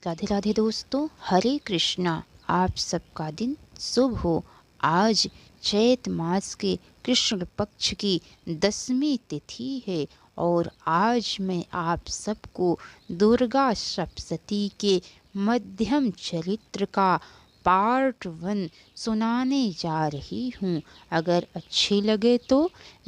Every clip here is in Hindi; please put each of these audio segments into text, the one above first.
राधे राधे दोस्तों, हरे कृष्णा। आप सबका दिन शुभ हो। आज चैत मास के कृष्ण पक्ष की 10वीं तिथि है और आज मैं आप सबको दुर्गा सप्तशती के मध्यम चरित्र का पार्ट 1 सुनाने जा रही हूँ। अगर अच्छी लगे तो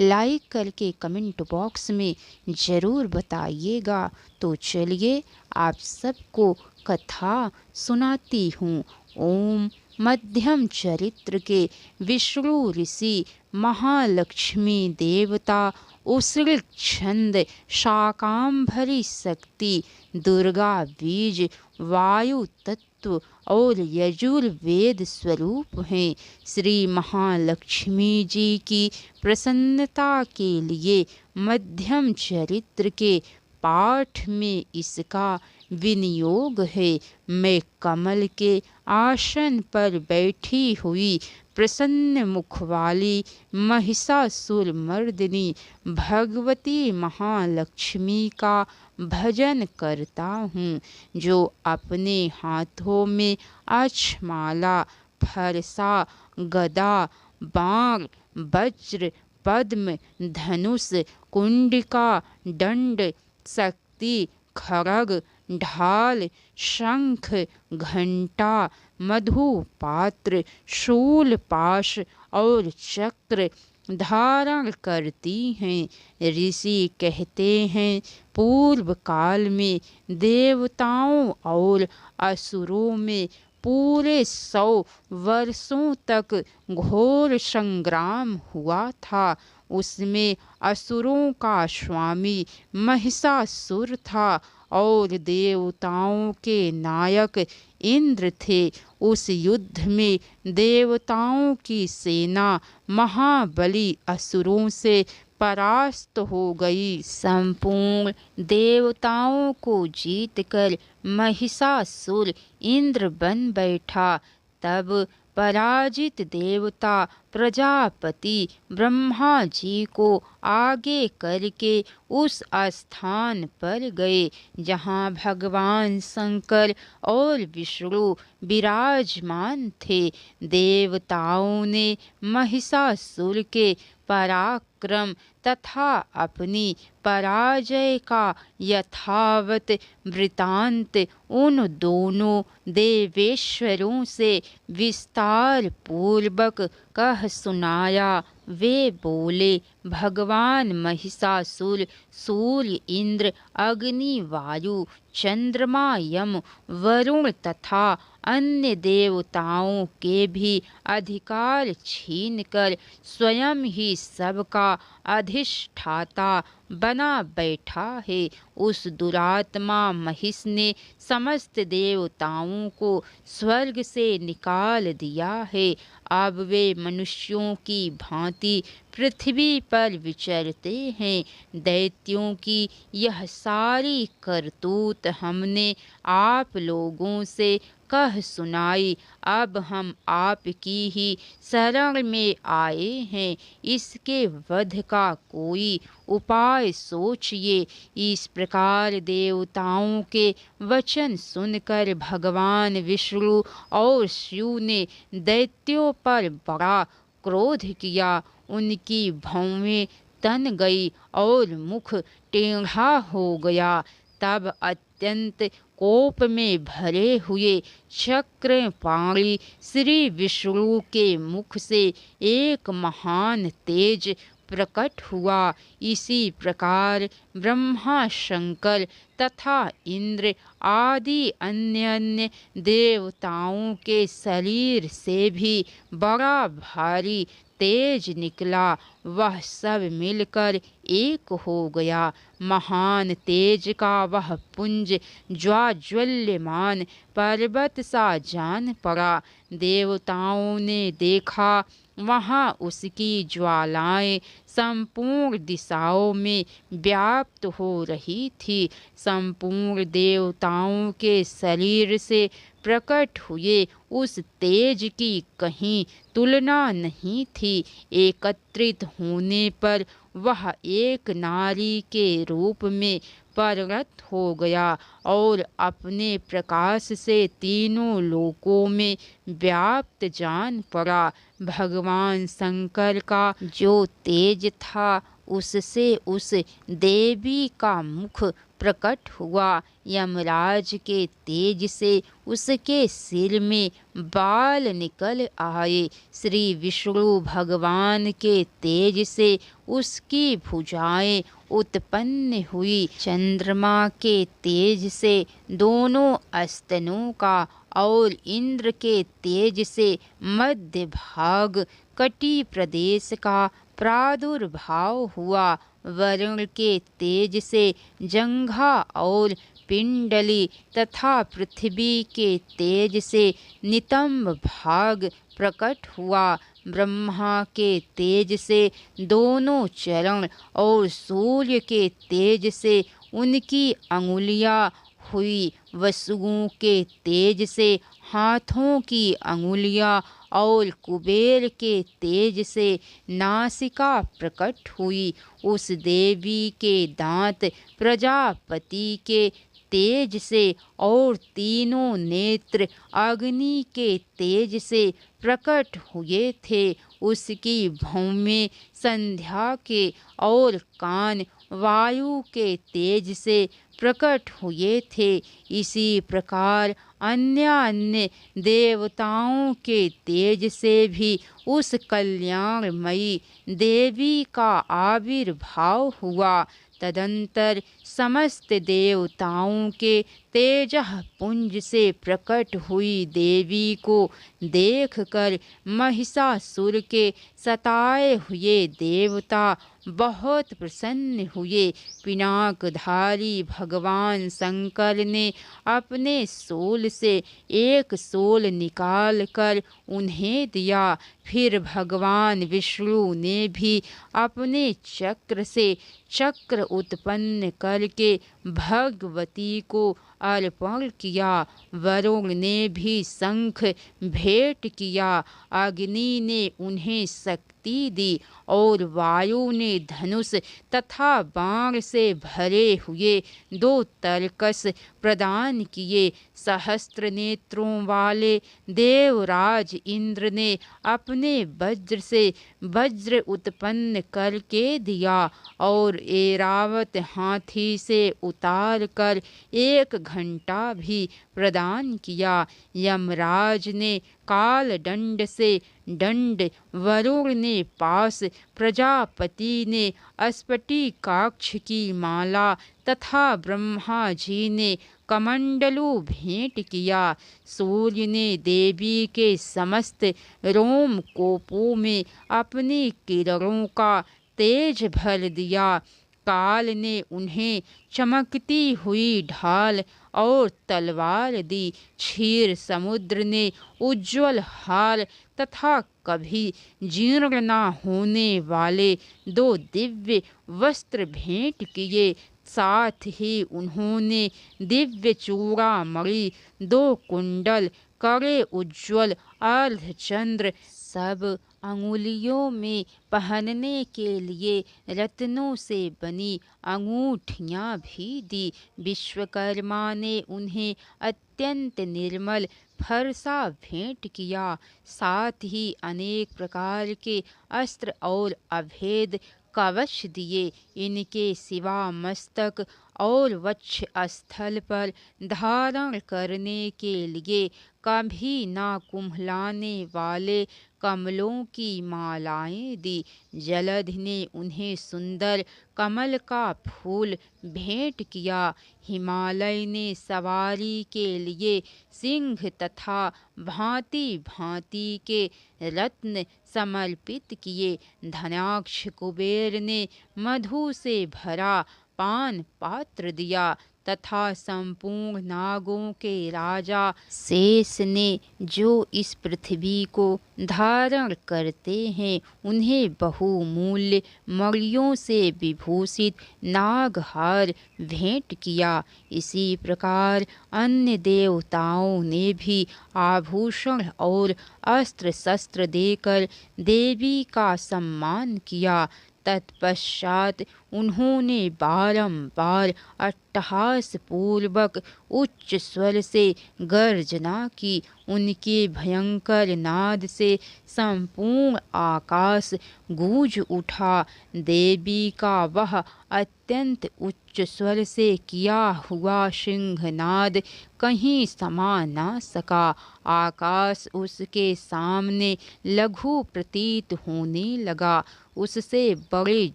लाइक करके कमेंट बॉक्स में ज़रूर बताइएगा। तो चलिए आप सबको कथा सुनाती हूँ। ओम। मध्यम चरित्र के विष्णु ऋषि महालक्ष्मी देवता उसिल छंद शाकांभरी शक्ति दुर्गा बीज वायु तत्व और यजुर्वेद स्वरूप हैं। श्री महालक्ष्मी जी की प्रसन्नता के लिए मध्यम चरित्र के पाठ में इसका विनियोग है। मैं कमल के आसन पर बैठी हुई प्रसन्न मुख वाली महिषासुर मर्दिनी भगवती महालक्ष्मी का भजन करता हूँ, जो अपने हाथों में अक्षमाला, फरसा, गदा, बाण, वज्र, पद्म, धनुष, कुंडिका, दंड, शक्ति, खड्ग, ढाल, शंख, घंटा, मधुपात्र, शूल, पाश और चक्र धारण करती हैं। ऋषि कहते हैं, पूर्व काल में देवताओं और असुरों में पूरे 100 वर्षों तक घोर संग्राम हुआ था। उसमें असुरों का स्वामी महिषासुर था और देवताओं के नायक इंद्र थे। उस युद्ध में देवताओं की सेना महाबली असुरों से परास्त हो गई। संपूर्ण देवताओं को जीतकर महिषासुर इंद्र बन बैठा। तब पराजित देवता प्रजापति ब्रह्मा जी को आगे करके उस स्थान पर गए जहाँ भगवान शंकर और विष्णु विराजमान थे। देवताओं ने महिषासुर के पराक्रम तथा अपनी पराजय का यथावत वृतांत उन दोनों देवेश्वरों से विस्तार पूर्वक कह सुनाया। वे बोले, भगवान महिषासुर सूर्य, इंद्र, अग्नि, वायु, चंद्रमा, यम, वरुण तथा अन्य देवताओं के भी अधिकार छीनकर स्वयं ही सबका अधिष्ठाता बना बैठा है। उस दुरात्मा महिष ने समस्त देवताओं को स्वर्ग से निकाल दिया है। अब वे मनुष्यों की भांति पृथ्वी पर विचरते हैं। दैत्यों की यह सारी करतूत हमने आप लोगों से कह सुनाई। अब हम आपकी ही शरण में आए हैं। इसके वध का कोई उपाय सोचिए। इस प्रकार देवताओं के वचन सुनकर भगवान विष्णु और शिव ने दैत्यों पर बड़ा क्रोध किया। उनकी भौहें तन गई और मुख टेढ़ा हो गया। तब अत्यंत कोप में भरे हुए चक्रपाणी श्री विष्णु के मुख से एक महान तेज प्रकट हुआ। इसी प्रकार ब्रह्मा, शंकर तथा इंद्र आदि अन्य अन्य देवताओं के शरीर से भी बड़ा भारी तेज निकला। वह सब मिलकर एक हो गया। महान तेज का वह पुंज ज्वाज्वल्यमान पर्वत सा जान पड़ा। देवताओं ने देखा, वहाँ उसकी ज्वालाएं संपूर्ण दिशाओं में व्याप्त हो रही थी। संपूर्ण देवताओं के शरीर से प्रकट हुए उस तेज की कहीं तुलना नहीं थी। एकत्रित होने पर वह एक नारी के रूप में परिणत हो गया और अपने प्रकाश से तीनों लोकों में व्याप्त जान पड़ा। भगवान शंकर का जो तेज था उससे उस देवी का मुख प्रकट हुआ। यमराज के तेज से उसके सिर में बाल निकल आए। श्री विष्णु भगवान के तेज से उसकी भुजाएं उत्पन्न हुई। चंद्रमा के तेज से दोनों स्तनों का और इंद्र के तेज से मध्य भाग कटी प्रदेश का प्रादुर्भाव हुआ। वरुण के तेज से जंघा और पिंडली तथा पृथ्वी के तेज से नितंब भाग प्रकट हुआ। ब्रह्मा के तेज से दोनों चरण और सूर्य के तेज से उनकी अंगुलियां हुई। वसुओं के तेज से हाथों की अंगुलियां और कुबेर के तेज से नासिका प्रकट हुई। उस देवी के दांत प्रजापति के तेज से और तीनों नेत्र अग्नि के तेज से प्रकट हुए थे। उसकी भौमें संध्या के और कान वायु के तेज से प्रकट हुए थे। इसी प्रकार अन्य अन्य देवताओं के तेज से भी उस कल्याणमयी देवी का आविर्भाव हुआ। तदंतर समस्त देवताओं के तेज पुंज से प्रकट हुई देवी को देखकर महिषासुर के सताए हुए देवता बहुत प्रसन्न हुए। पिनाकधारी भगवान शंकर ने अपने शूल से एक शूल निकाल कर उन्हें दिया। फिर भगवान विष्णु ने भी अपने चक्र से चक्र उत्पन्न करके भगवती को अर्पण किया। वरुण ने भी शंख भेंट किया। अग्नि ने उन्हें शक्ति दी और वायु ने धनुष तथा बाण से भरे हुए 2 तरकस प्रदान किए। सहस्त्र नेत्रों वाले देवराज इंद्र ने अपने वज्र से वज्र उत्पन्न करके दिया और ऐरावत हाथी से उतार कर 1 घंटा भी प्रदान किया। यमराज ने काल दंड से दंड, वरुण ने पास, प्रजापति ने स्फटिकाक्ष की माला तथा ब्रह्मा जी ने कमंडलू भेंट किया। सूर्य ने देवी के समस्त रोमकूपों में अपनी किरणों का तेज भर दिया। काल ने उन्हें चमकती हुई ढाल और तलवार दी। क्षीर समुद्र ने उज्ज्वल हार तथा कभी जीर्ण न होने वाले 2 दिव्य वस्त्र भेंट किए। साथ ही उन्होंने दिव्य चूड़ामणि, 2 कुंडल, कड़े उज्ज्वल अर्धचंद्र, सब अंगुलियों में पहनने के लिए रत्नों से बनी अंगूठियां भी दी। विश्वकर्मा ने उन्हें अत्यंत निर्मल फरसा भेंट किया। साथ ही अनेक प्रकार के अस्त्र और अभेद कवच दिए। इनके सिवा मस्तक और वक्ष स्थल पर धारण करने के लिए कभी ना कुम्हलाने वाले कमलों की मालाएं दी। जलधि ने उन्हें सुंदर कमल का फूल भेंट किया। हिमालय ने सवारी के लिए सिंह तथा भांति भांति के रत्न समर्पित किए। धनाक्ष कुबेर ने मधु से भरा पान पात्र दिया तथा संपूर्ण नागों के राजा शेष ने जो इस पृथ्वी को धारण करते हैं उन्हें बहुमूल्य मणियों से विभूषित नागहार भेंट किया। इसी प्रकार अन्य देवताओं ने भी आभूषण और अस्त्र शस्त्र देकर देवी का सम्मान किया। तत्पश्चात उन्होंने बारंबार अट्टहास पूर्वक उच्च स्वर से गर्जना की। उनके भयंकर नाद से संपूर्ण आकाश गूंज उठा। देवी का वह अत्यंत उच्च स्वर से किया हुआ सिंहनाद कहीं समा न सका। आकाश उसके सामने लघु प्रतीत होने लगा। उससे बड़े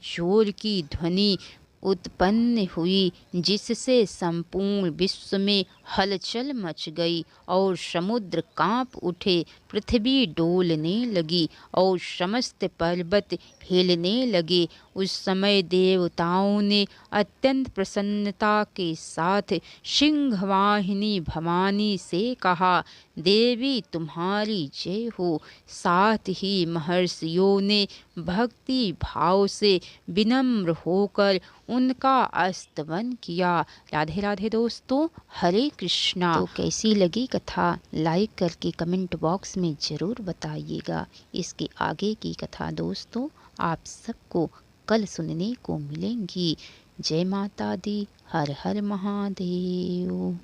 जोर की ध्वनि उत्पन्न हुई, जिससे संपूर्ण विश्व में हलचल मच गई और समुद्र कांप उठे, पृथ्वी डोलने लगी और समस्त पर्वत हिलने लगे। उस समय देवताओं ने अत्यंत प्रसन्नता के साथ सिंहवाहिनी भवानी से कहा, देवी तुम्हारी जय हो। साथ ही महर्षियों ने भक्ति भाव से विनम्र होकर उनका स्तवन किया। राधे राधे दोस्तों, हरे कृष्णा। तो कैसी लगी कथा लाइक करके कमेंट बॉक्स में ज़रूर बताइएगा। इसके आगे की कथा दोस्तों आप सबको कल सुनने को मिलेंगी। जय माता दी, हर हर महादेव।